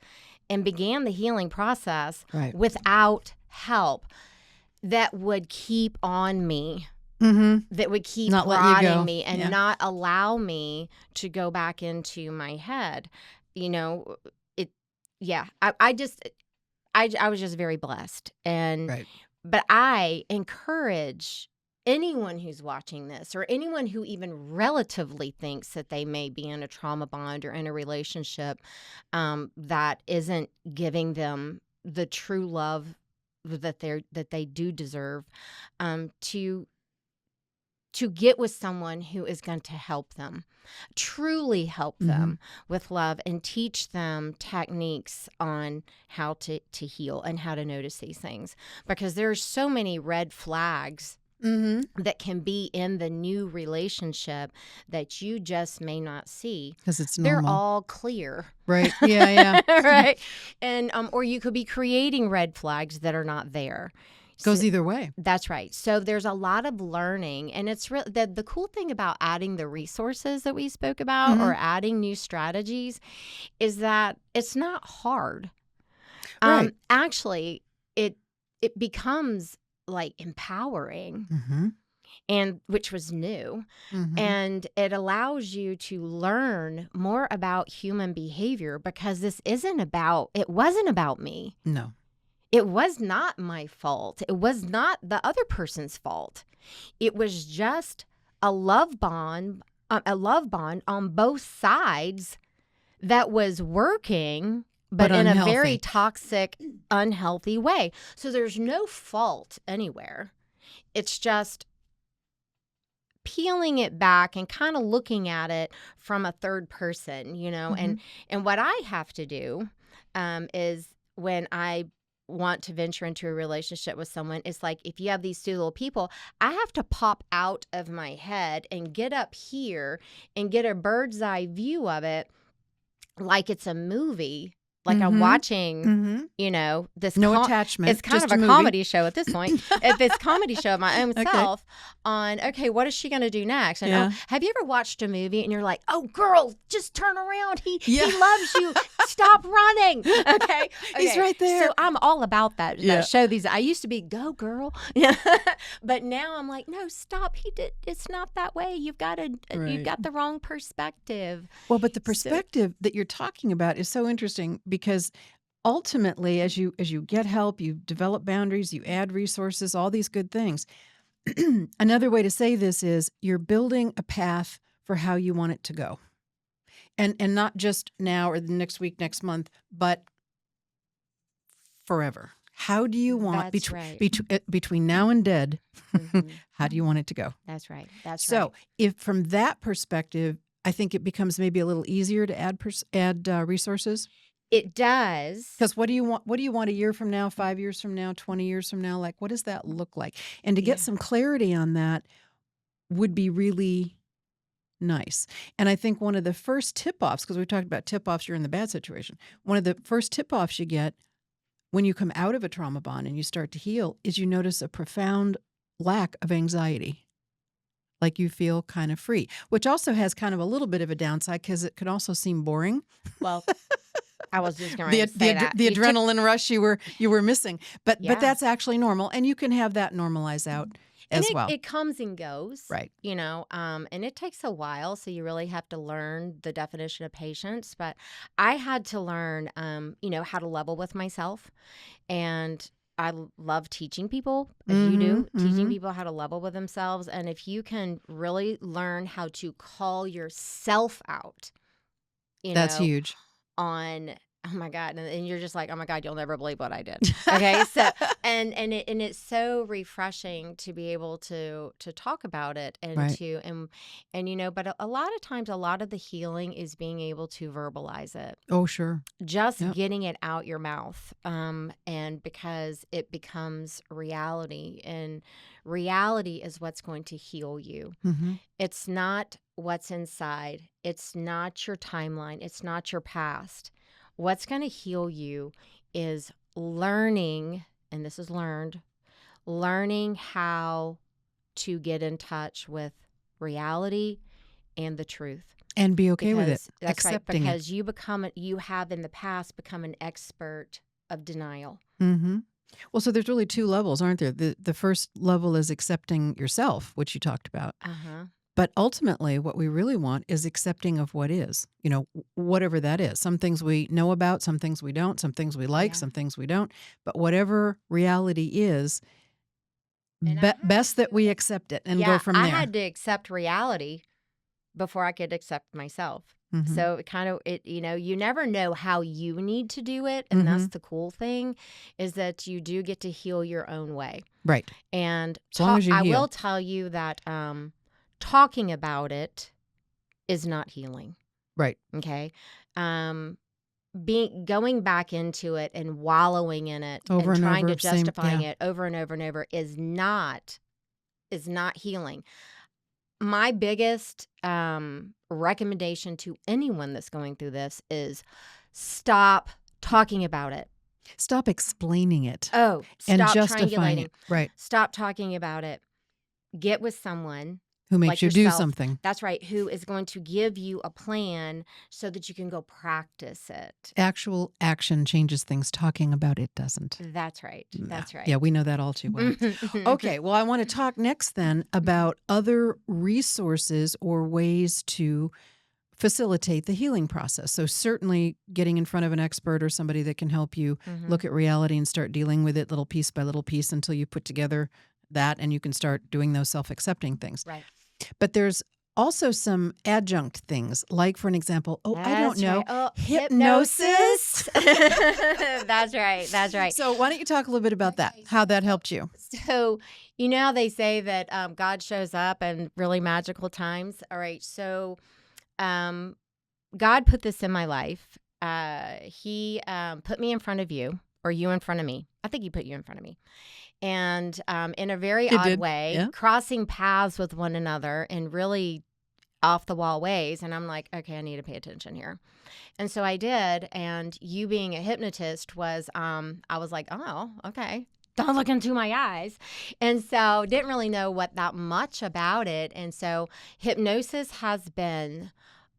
and began the healing process without help that would keep on me. That would keep not prodding me and not allow me to go back into my head. You know, I was just very blessed. But I encourage anyone who's watching this or anyone who even relatively thinks that they may be in a trauma bond or in a relationship that isn't giving them the true love that they do deserve, to get with someone who is going to help them, truly help them with love and teach them techniques on how to heal and how to notice these things. Because there's so many red flags that can be in the new relationship that you just may not see. Because it's normal. They're all clear. Right. Yeah. Right. And or you could be creating red flags that are not there. Goes either way. That's right. So there's a lot of learning, and it's the cool thing about adding the resources that we spoke about or adding new strategies is that it's not hard. Right. Actually, it becomes like empowering, and which was new, and it allows you to learn more about human behavior because it wasn't about me. No. It was not my fault. It was not the other person's fault. It was just a love bond on both sides that was working, but in unhealthy. a very toxic, unhealthy way. So there's no fault anywhere. It's just peeling it back and kind of looking at it from a third person, you know. And what I have to do is when I want to venture into a relationship with someone, it's like if you have these two little people, I have to pop out of my head and get up here and get a bird's eye view of it like it's a movie. Like I'm watching, you know, this no attachment. It's kind just of a movie. Comedy show at this point. This comedy show of my own self on, okay, what is she going to do next? And have you ever watched a movie and you're like, oh, girl, just turn around. He loves you. Stop running. Okay. He's right there. So I'm all about that show. I used to be, go, girl. But now I'm like, no, stop. It's not that way. You've got the wrong perspective. Well, but the perspective that you're talking about is so interesting because ultimately, as you get help, you develop boundaries, you add resources, all these good things. Another way to say this is you're building a path for how you want it to go. And not just now or the next week, next month, but forever. How do you want between now and dead? How do you want it to go? That's right. That's right. So, if from that perspective, I think it becomes maybe a little easier to add resources. It does. Because what do you want? What do you want a year from now, 5 years from now, 20 years from now? Like, what does that look like? And to get some clarity on that would be really nice. And I think one of the first tip-offs, because we talked about tip-offs, you're in the bad situation. One of the first tip-offs you get when you come out of a trauma bond and you start to heal is you notice a profound lack of anxiety. Like you feel kind of free, which also has kind of a little bit of a downside because it could also seem boring. Well, I was just going to say that. The adrenaline rush you were missing. But that's actually normal. And you can have that normalize out as well. It comes and goes. Right. You know, and it takes a while. So you really have to learn the definition of patience. But I had to learn, you know, how to level with myself and love teaching people, as you do, teaching mhm. people how to level with themselves. And if you can really learn how to call yourself out, you That's know, huge. on, oh my God, and you're just like, oh my God, you'll never believe what I did. Okay, so and it's so refreshing to be able to talk about it and Right. to and but a lot of times, a lot of the healing is being able to verbalize it, Oh, sure. just Yep. getting it out your mouth, and because it becomes reality, and reality is what's going to heal you. Mhm. It's not what's inside. It's not your timeline. It's not your past. What's going to heal you is learning, and this is learning how to get in touch with reality and the truth. And be okay with it. Because that's right, Accepting it. because you have in the past become an expert of denial. Mhm. Well, so there's really 2 levels, aren't there? The first level is accepting yourself, which you talked about. Uh-huh. But ultimately, what we really want is accepting of what is, whatever that is. Some things we know about, some things we don't, some things we like, Yeah. some things we don't. But whatever reality is, And I had best that we to accept it and go Yeah, from I there. had to accept reality before I could accept myself. Mhm. So you never know how you need to do it. And that's Mhm. the cool thing, is that you do get to heal your own way. Right. And As long as you I will heal. tell you that talking about it is not healing. Right. Okay. Um, going back into it and wallowing in it Over and and trying to over, same, justifying yeah. it over and over and over is not healing. My biggest recommendation to anyone that's going through this is stop talking about it. Stop explaining it Oh, and stop justifying triangulating. it. Right. Stop talking about it. Get with someone Who makes like you do yourself. something. That's right. Who is going to give you a plan so that you can go practice it. Actual action changes things. Talking about it doesn't. That's right. That's Yeah, right. we know that all too well. Okay, well, I want to talk next then about other resources or ways to facilitate the healing process. So certainly getting in front of an expert or somebody that can help you look at reality and start dealing with it little piece by little piece until you put together that and you can start doing those self-accepting things. Right. But there's also some adjunct things, like for an example, I don't That's know, right. Oh, hypnosis. That's right. That's right. So why don't you talk a little bit about that, how that helped you? So, how they say that God shows up in really magical times. All right. So, God put this in my life. He put me in front of you, or you in front of me. I think he put you in front of me. And in a very It odd did, way, yeah. crossing paths with one another in really off the wall ways. And I'm like, okay, I need to pay attention here. And so I did. And you being a hypnotist was, I was like, oh, okay. Don't look into my eyes. And so didn't really know what that much about it. And so hypnosis has been,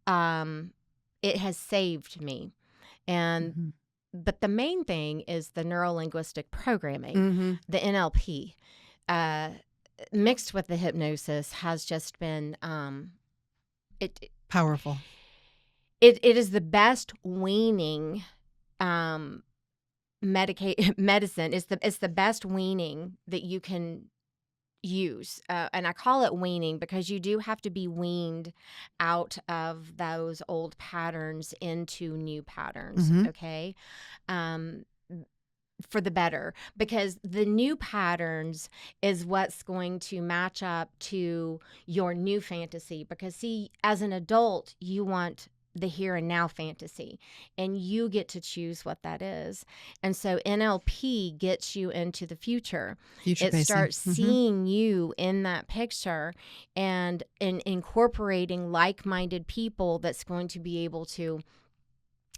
it has saved me. And but the main thing is the neuro-linguistic programming, the NLP, mixed with the hypnosis has just been Powerful. It is the best weaning medicine. It's the best weaning that you can use. And I call it weaning because you do have to be weaned out of those old patterns into new patterns, okay? For the better, because the new patterns is what's going to match up to your new fantasy. Because see, as an adult, you want the here and now fantasy, and you get to choose what that is. And so NLP gets you into the future. Future It pacing. starts seeing you in that picture and incorporating like-minded people that's going to be able to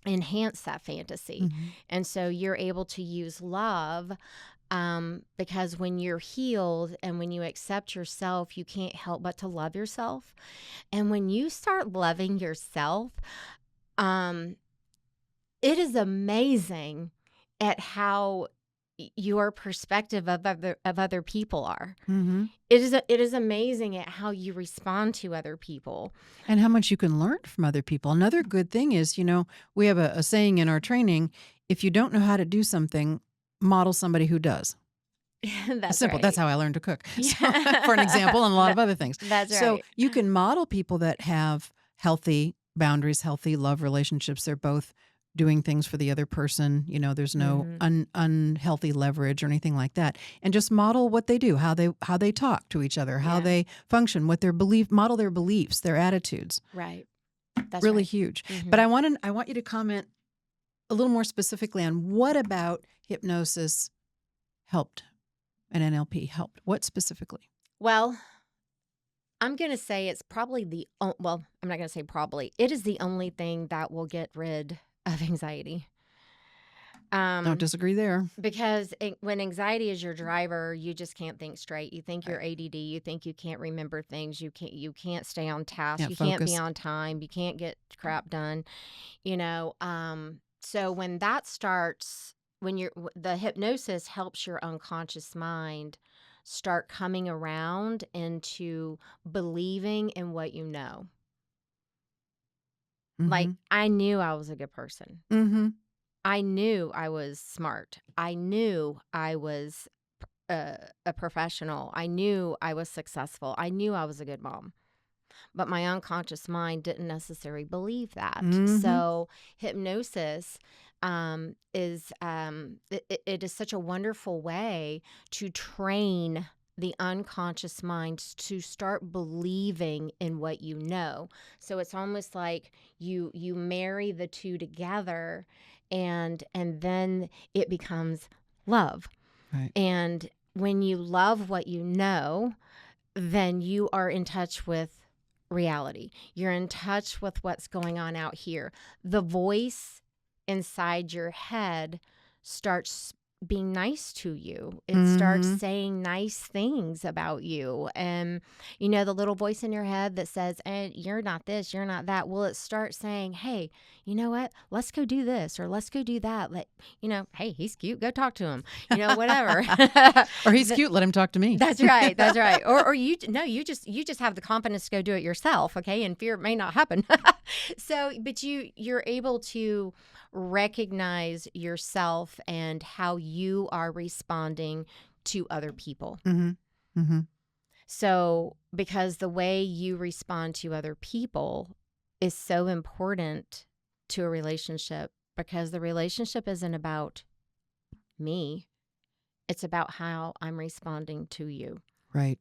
enhance that fantasy. And so you're able to use love, because when you're healed and when you accept yourself, you can't help but to love yourself. And when you start loving yourself, it is amazing at how your perspective of other people are. It is amazing at how you respond to other people. And how much you can learn from other people. Another good thing is, we have a saying in our training, if you don't know how to do something, model somebody who does. That's Simple. right. That's how I learned to cook. So, Yeah. for an example, and a lot of other things. That's So right. you can model people that have healthy boundaries, healthy love relationships. They're both doing things for the other person. There's no unhealthy leverage or anything like that. And just model what they do, how they talk to each other, how they function, what their model their beliefs, their attitudes. Right. That's really right. huge. But I want you to comment a little more specifically on what about hypnosis helped and NLP helped. What specifically? Well, I'm going to say it's probably I'm not going to say probably. It is the only thing that will get rid of anxiety. Don't disagree there. Because when anxiety is your driver, you just can't think straight. You think you're ADD. You think you can't remember things. You can't stay on task. Can't you can't be focus. on time. You can't get crap done. So when that starts, the hypnosis helps your unconscious mind start coming around into believing in what you know. Like, I knew I was a good person. I knew I was smart. I knew I was a professional. I knew I was successful. I knew I was a good mom. But my unconscious mind didn't necessarily believe that. So hypnosis is it is such a wonderful way to train the unconscious mind to start believing in what you know. So it's almost like you marry the two together, and then it becomes love. Right. And when you love what you know, then you are in touch with reality. You're in touch with what's going on out here. The voice inside your head starts being nice to you. It starts saying nice things about you. And, the little voice in your head that says, you're not this, you're not that. Well, it starts saying, hey, you know what? Let's go do this, or let's go do that. Hey, he's cute. Go talk to him, whatever. Or he's cute. Let him talk to me. That's right. That's right. Or you just have the confidence to go do it yourself. Okay. And fear may not happen. So, but you're able to recognize yourself and how you are responding to other people. So, because the way you respond to other people is so important to a relationship, because the relationship isn't about me. It's about how I'm responding to you. Right.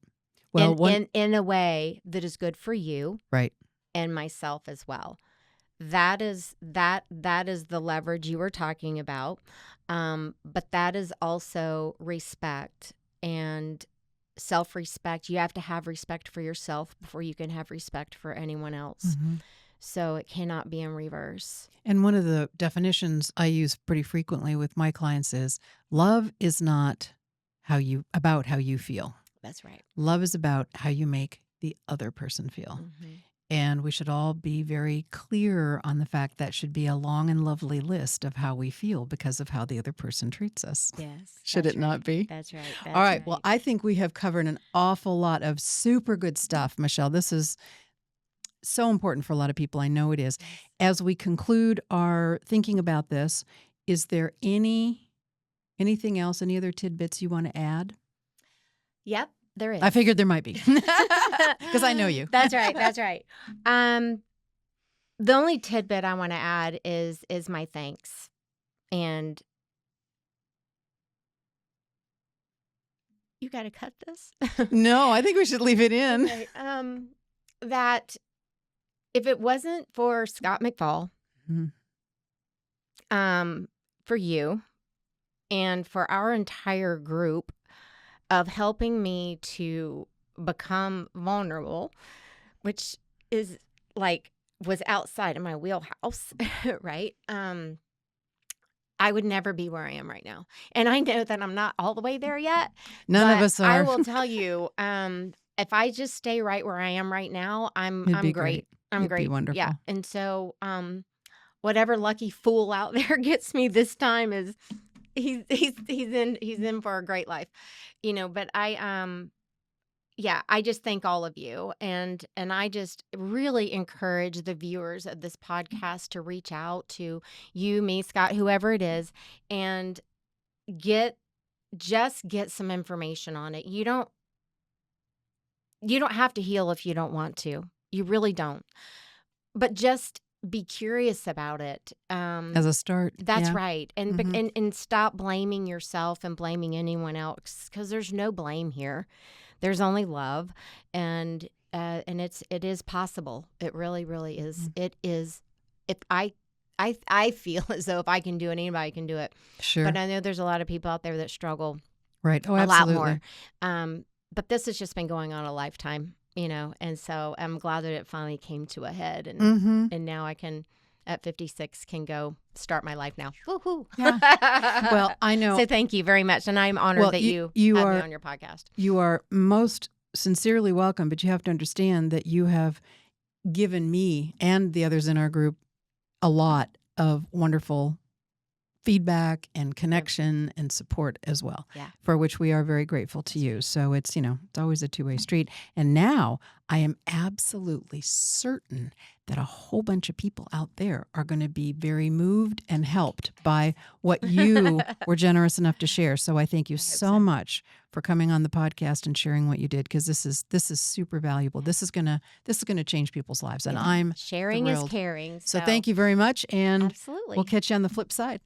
Well, in a way that is good for you. Right. And myself as well. That is the leverage you were talking about. But that is also respect and self-respect. You have to have respect for yourself before you can have respect for anyone else. So it cannot be in reverse. And one of the definitions I use pretty frequently with my clients is love is not about how you feel. That's right. Love is about how you make the other person feel. And we should all be very clear on the fact that should be a long and lovely list of how we feel because of how the other person treats us. Yes. Should it not be? That's right. All right. Well, I think we have covered an awful lot of super good stuff, Michelle. This is so important for a lot of people. I know it is. As we conclude our thinking about this, is there anything else, any other tidbits you want to add? Yep. There is. I figured there might be because I know you. That's right. That's right. The only tidbit I want to add is my thanks. And you got to cut this? No, I think we should leave it in. Okay. That if it wasn't for Scott McFall, for you, and for our entire group of helping me to become vulnerable, which is was outside of my wheelhouse, right? I would never be where I am right now. And I know that I'm not all the way there yet. None of us are. I will tell you, if I just stay right where I am right now, I'm great. I'm great. Be wonderful. Yeah. And so, whatever lucky fool out there gets me this time is he's in for a great life, but I just thank all of you. And I just really encourage the viewers of this podcast to reach out to you, me, Scott, whoever it is, and just get some information on it. You don't have to heal if you don't want to. You really don't. But just be curious about it. As a start. That's Yeah. right. And, and stop blaming yourself and blaming anyone else, because there's no blame here. There's only love. And it is possible. It really, really is. It is. If I feel as though if I can do it, anybody can do it. Sure. But I know there's a lot of people out there that struggle Right. Oh, a absolutely. lot more. But this has just been going on a lifetime, and so I'm glad that it finally came to a head. And and now I can, at 56, can go start my life now. Woohoo! Yeah. Well, I know. So thank you very much. And I'm honored that you had me on your podcast. You are most sincerely welcome, but you have to understand that you have given me and the others in our group a lot of wonderful feedback and connection and support as well, for which we are very grateful to you. So it's, it's always a two-way street. And now I am absolutely certain that a whole bunch of people out there are going to be very moved and helped by what you were generous enough to share. So I thank you so much for coming on the podcast and sharing what you did, because this is super valuable. This is gonna change people's lives, and I'm sharing thrilled. is caring. So thank you very much, and absolutely, we'll catch you on the flip side.